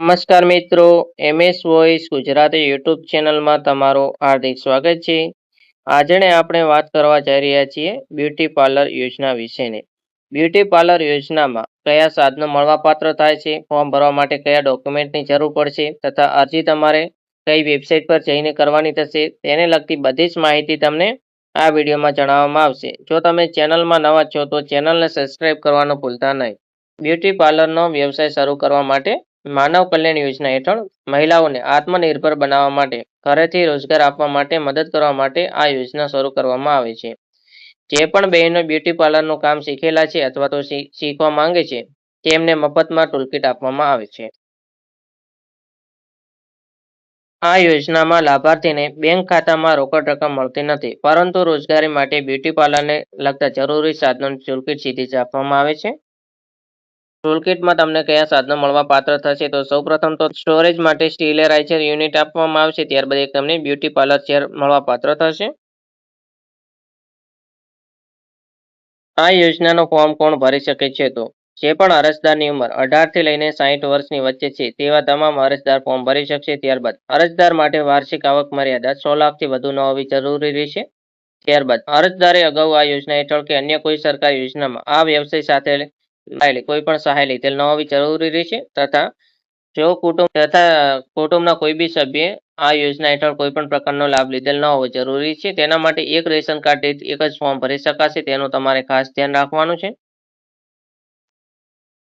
નમસ્કાર મિત્રો, MS voice Gujarati YouTube ચેનલમાં તમારું હાર્દિક સ્વાગત છે. આજે આપણે વાત કરવા જઈ રહ્યા છીએ બ્યુટી પાર્લર યોજના વિશેની. બ્યુટી પાર્લર યોજનામાં કયા સાધનો મળવાપાત્ર થાય છે, ફોર્મ ભરવા માટે કયા ડોક્યુમેન્ટની જરૂર પડશે તથા અરજી તમારે કઈ વેબસાઇટ પર જઈને કરવાની થશે, તેને લગતી બધી જ માહિતી તમને આ વિડીયોમાં જણાવવામાં આવશે. જો તમે ચેનલમાં નવા છો તો ચેનલને સબસ્ક્રાઇબ કરવાનું ભૂલતા નહીં. બ્યુટી પાર્લરનો વ્યવસાય શરૂ કરવા માટે માનવ કલ્યાણ યોજના હેઠળ મહિલાઓને આત્મનિર્ભર બનાવવા માટે ઘરેથી રોજગાર આપવા માટે મદદ કરવા માટે આ યોજના શરૂ કરવામાં આવી છે. જે પણ બહેનો બ્યુટી પાર્લરનું કામ શીખેલા છે અથવા તો શીખવા માંગે છે તેમને મફતમાં ટૂલકીટ આપવામાં આવે છે. આ યોજનામાં લાભાર્થીને બેંક ખાતામાં રોકડ રકમ મળતી નથી, પરંતુ રોજગારી માટે બ્યુટી પાર્લરને લગતા જરૂરી સાધનોની ટૂલકીટ સીધી જ આપવામાં આવે છે. ટૂલકીટમાં તમને કયા સાધનો મળવાપાત્ર થશે તો સૌપ્રથમ તો સ્ટોરેજ માટે સ્ટીલરાઇઝર યુનિટ આપવામાં આવશે. ત્યારબાદ એક તમને બ્યુટી પાર્લર ચેર મળવાપાત્ર થશે. આ યોજનાનો ફોર્મ કોણ ભરી શકે છે તો જે પણ અરજદારની ઉંમર 18 થી લઈને 60 વર્ષની વચ્ચે છે તેવા તમામ અરજદાર ફોર્મ ભરી શકશે. ત્યારબાદ અરજદાર માટે વાર્ષિક આવક મર્યાદા 6 લાખથી વધુ ન હોવી જરૂરી રહેશે. ત્યારબાદ અરજદારે અગાઉ આ યોજના હેઠળ કે અન્ય કોઈ સરકારી યોજનામાં આ વ્યવસાય સાથે કોઈ પણ સહાય લીધેલ ન હોવી જરૂરી રહેશે તથા જો કુટુંબના કોઈ બી સભ્યે આ યોજના હેઠળ કોઈ પણ પ્રકારનો લાભ લીધેલ ન હોવો જરૂરી છે. તેના માટે એક રેશન કાર્ડ દીઠ એક જ ફોર્મ ભરી શકાશે, તેનું તમારે ખાસ ધ્યાન રાખવાનું છે.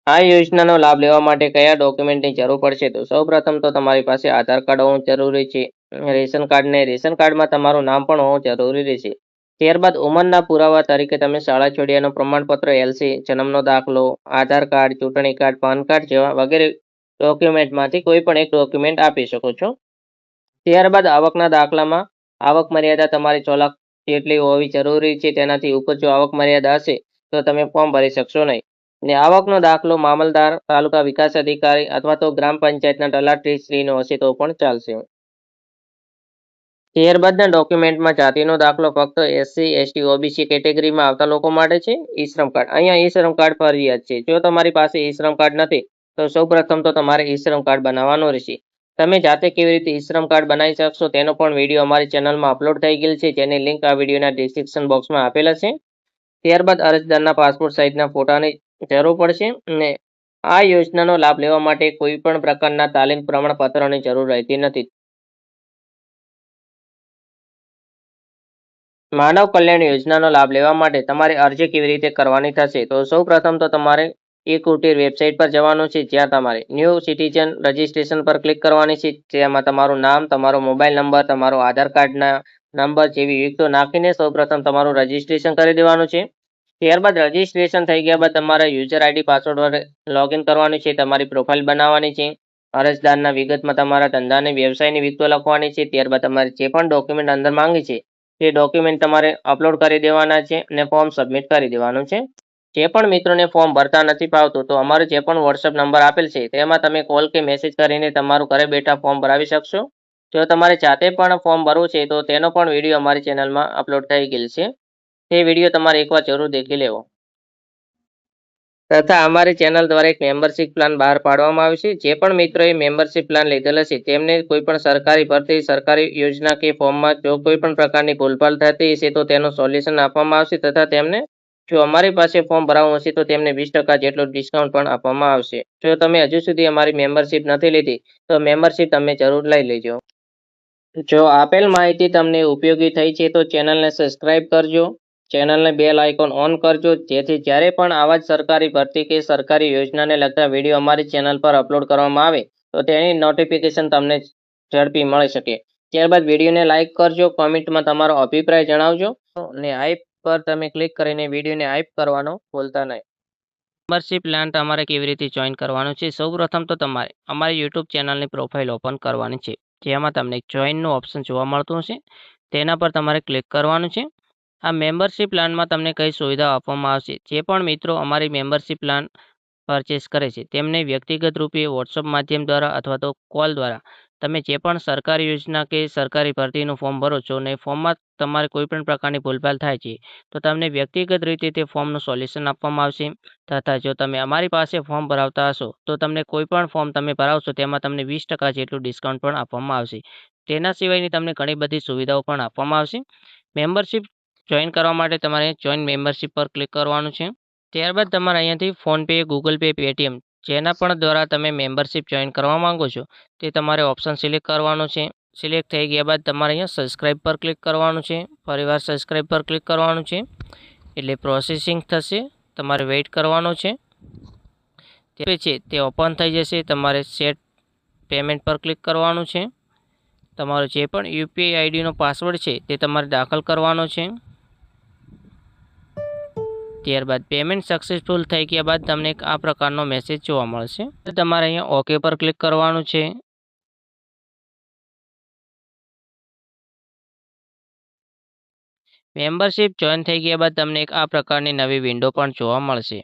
આ યોજનાનો લાભ લેવા માટે કયા ડોક્યુમેન્ટની જરૂર પડશે તો સૌપ્રથમ તો તમારી પાસે આધાર કાર્ડ હોવું જરૂરી છે. રેશન કાર્ડમાં તમારું નામ પણ હોવું જરૂરી રહેશે. ત્યારબાદ ઉંમરના પુરાવા તરીકે તમે શાળા છોડ્યાનું પ્રમાણપત્ર, LC, જન્મનો દાખલો, આધાર કાર્ડ, ચૂંટણી કાર્ડ, પાન કાર્ડ જેવા વગેરે ડોક્યુમેન્ટમાંથી કોઈ પણ એક ડોક્યુમેન્ટ આપી શકો છો. ત્યારબાદ આવકના દાખલામાં આવક મર્યાદા તમારી 6 લાખ જેટલી હોવી જરૂરી છે. તેનાથી ઉપર જો આવક મર્યાદા હશે તો તમે ફોર્મ ભરી શકશો નહીં. ને આવકનો દાખલો મામલતદાર, તાલુકા વિકાસ અધિકારી અથવા તો ગ્રામ પંચાયતના તલાટીશ્રીનો હશે તો પણ ચાલશે. ત્યારબાદના ડોક્યુમેન્ટમાં જાતિનો દાખલો ફક્ત SC, ST, OBC કેટેગરીમાં આવતા લોકો માટે છે. ઈ શ્રમ કાર્ડ, અહીંયા ઈ શ્રમ કાર્ડ ફરજિયાત છે. જો તમારી પાસે ઈ શ્રમ કાર્ડ નથી તો સૌપ્રથમ તો તમારે ઈ શ્રમ કાર્ડ બનાવવાનું રહેશે. તમે જાતે કેવી રીતે ઈ શ્રમ કાર્ડ બનાવી શકશો તેનો પણ વિડીયો અમારી ચેનલમાં અપલોડ થઈ ગયેલ છે, જેની લિંક આ વિડીયોના ડિસ્ક્રિપ્શન બોક્સમાં આપેલા છે. ત્યારબાદ અરજદારના પાસપોર્ટ સાઇઝના ફોટાની જરૂર પડશે અને આ યોજનાનો લાભ લેવા માટે કોઈ પણ પ્રકારના તાલીમ પ્રમાણપત્રની જરૂર રહેતી નથી. માનવ કલ્યાણ યોજનાનો લાભ લેવા માટે તમારે અરજી કેવી રીતે કરવાની થશે તો સૌપ્રથમ તો તમારે e-કુટીર વેબસાઇટ પર જવાનું છે, જ્યાં તમારે ન્યૂ સિટીઝન રજિસ્ટ્રેશન પર ક્લિક કરવાની છે. જેમાં તમારું નામ, તમારો મોબાઈલ નંબર, તમારો આધાર કાર્ડના નંબર જેવી વિગતો નાખીને સૌપ્રથમ તમારું રજિસ્ટ્રેશન કરી દેવાનું છે. ત્યારબાદ રજિસ્ટ્રેશન થઈ ગયા બાદ તમારે યુઝર ID પાસવર્ડ વડે લોગિન કરવાનું છે, તમારી પ્રોફાઇલ બનાવવાની છે. અરજદારના વિગતમાં તમારા ધંધાની વ્યવસાયની વિગતો લખવાની છે. ત્યારબાદ તમારે જે પણ ડોક્યુમેન્ટ અંદર માંગે છે તે ડોક્યુમેન્ટ તમારે અપલોડ કરી દેવાના છે અને ફોર્મ સબમિટ કરી દેવાનું છે. જે પણ મિત્રોને ફોર્મ ભરતા નથી ફાવતું તો અમારો જે પણ વોટ્સઅપ નંબર આપેલ છે તેમાં તમે કોલ કે મેસેજ કરીને તમારું ઘરે બેઠા ફોર્મ ભરાવી શકશો. જો તમારે જાતે પણ ફોર્મ ભરવું છે તો તેનો પણ વિડીયો અમારી ચેનલમાં અપલોડ થઈ ગયેલ છે. તે વિડીયો તમારે એકવાર જરૂર દેખી લેવો. તથા અમારી ચેનલ દ્વારા એક મેમ્બરશિપ પ્લાન બહાર પાડવામાં આવે છે. જે પણ મિત્રોએ મેમ્બરશિપ પ્લાન લીધેલ હશે તેમને કોઈ પણ સરકારી ભરતી, સરકારી યોજના કે ફોર્મમાં જો કોઈ પણ પ્રકારની ભૂલભાલ થતી હશે તો તેનું સોલ્યુશન આપવામાં આવશે તથા તેમને જો અમારી પાસે ફોર્મ ભરાવવું હશે તો તેમને 20% જેટલું ડિસ્કાઉન્ટ પણ આપવામાં આવશે. જો તમે હજુ સુધી અમારી મેમ્બરશિપ નથી લીધી તો મેમ્બરશિપ તમે જરૂર લઈ લેજો. જો આપેલ માહિતી તમને ઉપયોગી થઈ છે તો ચેનલને સબસ્ક્રાઇબ કરજો, ચેનલને બેલ આઇકોન ઓન કરજો, જેથી જ્યારે પણ આવા જ સરકારી ભરતી કે સરકારી યોજનાને લગતા વિડીયો અમારી ચેનલ પર અપલોડ કરવામાં આવે તો તેની નોટિફિકેશન તમને ઝડપી મળી શકે. ત્યારબાદ વિડીયોને લાઇક કરજો, કોમેન્ટમાં તમારો અભિપ્રાય જણાવજો અને હાઈપ પર તમે ક્લિક કરીને વિડીયોને હાઈપ કરવાનો ભૂલતા નહીં. મેમ્બરશિપ પ્લાન તમારે કેવી રીતે જોઈન કરવાનું છે સૌપ્રથમ તો તમારે અમારી યુટ્યુબ ચેનલની પ્રોફાઇલ ઓપન કરવાની છે. જેમાં તમને જોઈનનું ઓપ્શન જોવા મળતું હશે, તેના પર તમારે ક્લિક કરવાનું છે. આ મેમ્બરશિપ પ્લાનમાં તમને કઈ સુવિધાઓ આપવામાં આવશે. જે પણ મિત્રો અમારી મેમ્બરશિપ પ્લાન પરચેસ કરે છે તેમને વ્યક્તિગત રૂપે વોટ્સઅપ માધ્યમ દ્વારા અથવા તો કોલ દ્વારા તમે જે પણ સરકારી યોજના કે સરકારી ભરતીનું ફોર્મ ભરો છો ને ફોર્મમાં તમારે કોઈ પણ પ્રકારની ભૂલભાલ થાય છે તો તમને વ્યક્તિગત રીતે તે ફોર્મનું સોલ્યુશન આપવામાં આવશે તથા જો તમે અમારી પાસે ફોર્મ ભરાવતા હશો તો તમને કોઈ પણ ફોર્મ તમે ભરાવશો તેમાં તમને 20% જેટલું ડિસ્કાઉન્ટ પણ આપવામાં આવશે તેના સિવાયની તમને ઘણી બધી સુવિધાઓ પણ આપવામાં આવશે મેમ્બરશિપ જોઈન કરવા માટે તમારે જોઈન મેમ્બરશિપ પર ક્લિક કરવાનું છે ત્યારબાદ તમારે અહીંયાથી ફોનપે ગૂગલ પે પેટીએમ જેના પણ દ્વારા તમે મેમ્બરશિપ જોઈન કરવા માંગો છો તે તમારે ઓપ્શન સિલેક્ટ કરવાનું છે સિલેક્ટ થઈ ગયા બાદ તમારે અહીંયા સબસ્ક્રાઇબ પર ક્લિક કરવાનું છે ફરીવાર સબસ્ક્રાઇબ પર ક્લિક કરવાનું છે એટલે પ્રોસેસિંગ થશે તમારે વેઇટ કરવાનો છે તે ઓપન થઈ જશે તમારે સેટ પેમેન્ટ પર ક્લિક કરવાનું છે તમારો જે પણ યુપીઆઈ આઈડીનો પાસવર્ડ છે તે તમારે દાખલ કરવાનો છે ત્યારબાદ પેમેન્ટ સક્સેસફુલ થઈ ગયા બાદ તમને આ પ્રકારનો મેસેજ જોવા મળશે તમારે અહીંયા ઓકે પર ક્લિક કરવાનું છે મેમ્બરશિપ જોઈન થઈ ગયા બાદ તમને આ પ્રકારની નવી વિન્ડો પણ જોવા મળશે